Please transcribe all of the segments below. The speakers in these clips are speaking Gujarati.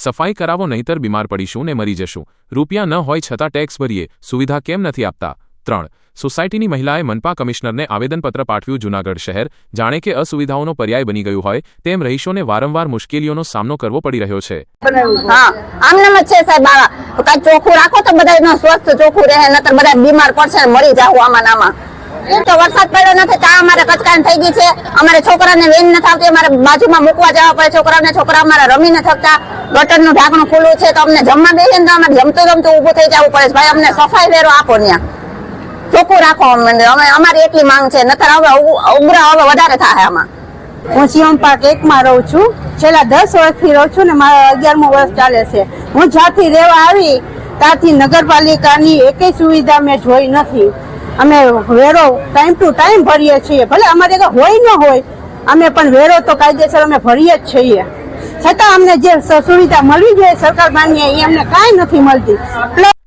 સફાઈ કરાવો નહીંતર બીમાર પડીશું ને મરી જશું। રૂપિયા ન હોય છતાં ટેક્સ ભરીએ, સુવિધા કેમ નથી આપતા? 3. સોસાયટીની મહિલાએ મનપા કમિશનરને આવેદનપત્ર પાઠવ્યું। જૂનાગઢ શહેર જાણે કે અસુવિધાઓનો પર્યાય બની ગયું હોય તેમ રહીશોને વારંવાર મુશ્કેલીઓનો સામનો કરવો પડી રહ્યો છે। આમનામ જ છે સાહેબ, કાંઈ ચોખ્ખું રાખો તો બધા સ્વસ્થ ચોખ્ખું રહે, નતર બધા બીમાર પડશે, મરી જાવ આમાં નામાં। એક તો વરસાદ પડ્યો નથી, તા અમારે કચકાન થઈ ગઈ છે, અમારે છોકરાને વેન નથી આવતી, અમારે બાજુમાં મૂકવા જવા પડે છોકરાને, છોકરા અમારે રમી નથી શકતા, ગટરનું ઢાંકણું ખુલ્લું છે તો અમને જમવા બેસીએ ને તો અમારે જમતું ઊભું થઈ જવું પડે। ભાઈ અમને સફાઈ વેરો આપો, ત્યાં ચોખ્ખું રાખો, અમે અમારી એટલી માંગ છે, નતર હવે ઉગ્ર હવે વધારે થાય આમાં। હું શિવમ પાર્ક 1 માં રહું છું, છેલ્લા 10 વર્ષથી રહું છું ને મારા 11મું વર્ષ ચાલે છે। હું જ્યાંથી રહેવા આવી ત્યાંથી નગરપાલિકાની એકેય સુવિધા મેં જોઈ નથી। અમે વેરો ટાઈમ ટુ ટાઈમ ભરીએ છીએ, ભલે અમારે હોય ન હોય, અમે પણ વેરો તો કાયદેસર અમે ભરીએ જ છીએ, છતાં અમને જે સુવિધા મળવી જોઈએ સરકાર માન્ય એ અમને કાંઈ નથી મળતી।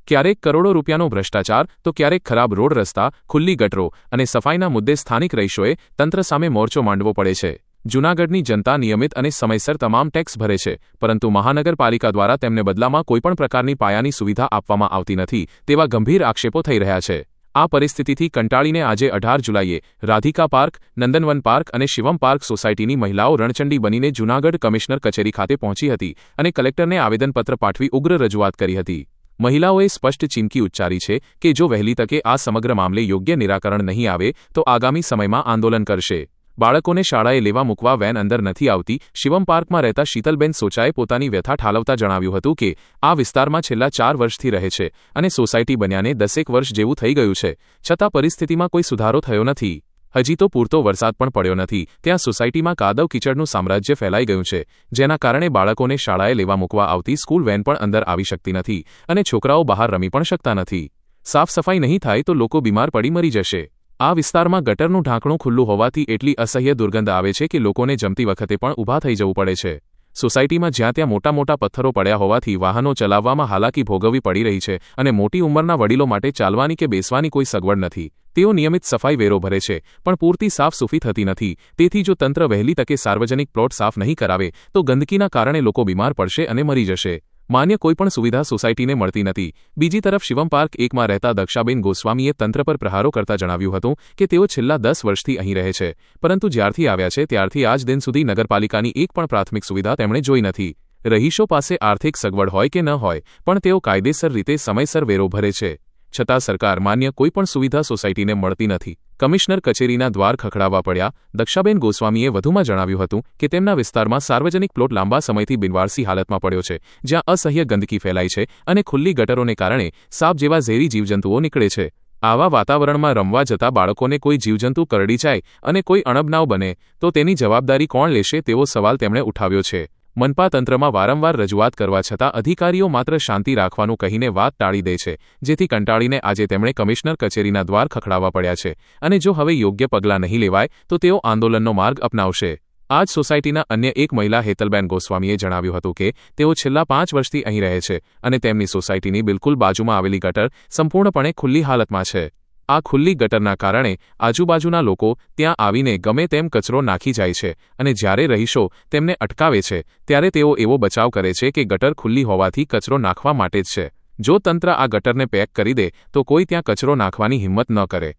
ક્યારેક કરોડો રૂપિયાનો ભ્રષ્ટાચાર તો ક્યારેક ખરાબ રોડ રસ્તા, ખુલ્લી ગટરો અને સફાઈના મુદ્દે સ્થાનિક રહીશોએ તંત્ર સામે મોરચો માંડવો પડે છે। જૂનાગઢની જનતા નિયમિત અને સમયસર તમામ ટેક્સ ભરે છે, પરંતુ મહાનગરપાલિકા દ્વારા તેમને બદલામાં કોઈપણ પ્રકારની પાયાની સુવિધા આપવામાં આવતી નથી તેવા ગંભીર આક્ષેપો થઈ રહ્યા છે। આ પરિસ્થિતિથી કંટાળીને આજે 18 જુલાઈએ રાધિકા પાર્ક, નંદનવન પાર્ક અને શિવમ પાર્ક સોસાયટીની મહિલાઓ રણચંડી બનીને જૂનાગઢ કમિશનર કચેરી ખાતે પહોંચી હતી અને કલેક્ટરને આવેદનપત્ર પાઠવી ઉગ્ર રજૂઆત કરી હતી। મહિલાઓએ સ્પષ્ટ ચીમકી ઉચ્ચારી છે કે જો વહેલી તકે આ સમગ્ર મામલે યોગ્ય નિરાકરણ નહીં આવે તો આગામી સમયમાં આંદોલન કરશે। બાળકોને શાળાએ લેવા મૂકવા વેન અંદર નથી આવતી। શિવમ પાર્કમાં રહેતા શીતલબેન સોચાએ પોતાની વ્યથા ઠાલવતા જણાવ્યું હતું કે આ વિસ્તારમાં છેલ્લા 4 વર્ષથી રહે છે અને સોસાયટી બન્યાને 10 વર્ષ જેવું થઈ ગયું છે, છતાં પરિસ્થિતિમાં કોઈ સુધારો થયો નથી। હજી તો પૂરતો વરસાદ પણ પડ્યો નથી, ત્યાં સોસાયટીમાં કાદવ કીચડનું સામ્રાજ્ય ફેલાઈ ગયું છે, જેના કારણે બાળકોને શાળાએ લેવા મૂકવા આવતી સ્કૂલ વેન પણ અંદર આવી શકતી નથી અને છોકરાઓ બહાર રમી પણ શકતા નથી। સાફ સફાઈ નહીં થાય તો લોકો બીમાર પડી મરી જશે। આ વિસ્તારમાં ગટરનું ઢાંકણું ખુલ્લું હોવાથી એટલી અસહ્ય દુર્ગંધ આવે છે કે લોકોને જમતી વખતે પણ ઊભા થઈ જવું પડે છે। સોસાયટીમાં જ્યાં ત્યાં મોટા મોટા પથ્થરો પડ્યા હોવાથી વાહનો ચલાવવામાં હાલાકી ભોગવવી પડી રહી છે અને મોટી ઉંમરના વડીલો માટે ચાલવાની કે બેસવાની કોઈ સગવડ નથી। તેઓ નિયમિત સફાઈ વેરો ભરે છે પણ પૂરતી સાફસૂફી થતી નથી, તેથી જો તંત્ર વહેલી તકે સાર્વજનિક પ્લોટ સાફ નહીં કરાવે તો ગંદકીના કારણે લોકો બીમાર પડશે અને મરી જશે। માન્ય કોઈપણ સુવિધા સોસાયટીને મળતી નથી। બીજી તરફ શિવમ પાર્ક 1 માં રહેતા દક્ષાબેન ગોસ્વામીએ તંત્ર પર પ્રહારો કરતા જણાવ્યું હતું કે તેઓ છેલ્લા 10 વર્ષથી અહીં રહે છે, પરંતુ જ્યારથી આવ્યા છે ત્યારથી આજ દિન સુધી નગરપાલિકાની એક પણ પ્રાથમિક સુવિધા તેમણે જોઈ નથી। રહીશો પાસે આર્થિક સગવડ હોય કે ન હોય પણ તેઓ કાયદેસર રીતે સમયસર વેરો ભરે છે, છતાં સરકાર માન્ય કોઈપણ સુવિધા સોસાયટીને મળતી નથી। કમિશનર કચેરીના દ્વાર ખખડાવવા પડ્યા। દક્ષાબેન ગોસ્વામીએ વધુમાં જણાવ્યું હતું કે તેમના વિસ્તારમાં સાર્વજનિક પ્લોટ લાંબા સમયથી બિનવારસી હાલતમાં પડ્યો છે, જ્યાં અસહ્ય ગંદકી ફેલાય છે અને ખુલ્લી ગટરોને કારણે સાપ જેવા ઝેરી જીવજંતુઓ નીકળે છે। આવા વાતાવરણમાં રમવા જતા બાળકોને કોઈ જીવજંતુ કરડી જાય અને કોઈ અણબનાવ બને તો તેની જવાબદારી કોણ લેશે તેવો સવાલ તેમણે ઉઠાવ્યો છે। મનપા તંત્રમાં વારંવાર રજૂઆત કરવા છતાં અધિકારીઓ માત્ર શાંતિ રાખવાનું કહીને વાત ટાળી દે છે, જેથી કંટાળીને આજે તેમણે કમિશનર કચેરીના દ્વાર ખખડાવવા પડ્યા છે અને જો હવે યોગ્ય પગલાં નહીં લેવાય તો તેઓ આંદોલનનો માર્ગ અપનાવશે। આ જ સોસાયટીના અન્ય એક મહિલા હેતલબેન ગોસ્વામીએ જણાવ્યું હતું કે તેઓ છેલ્લા 5 વર્ષથી અહીં રહે છે અને તેમની સોસાયટીની બિલકુલ બાજુમાં આવેલી ગટર સંપૂર્ણપણે ખુલ્લી હાલતમાં છે। આ ખુલ્લી ગટરના કારણે આજુબાજુના લોકો ત્યાં આવીને ગમે તેમ કચરો નાખી જાય છે અને જ્યારે રહીશો તેમને અટકાવે છે ત્યારે તેઓ એવો બચાવ કરે છે કે ગટર ખુલ્લી હોવાથી કચરો નાખવા માટે જ છે। જો તંત્ર આ ગટરને પેક કરી દે તો કોઈ ત્યાં કચરો નાખવાની હિંમત ન કરે।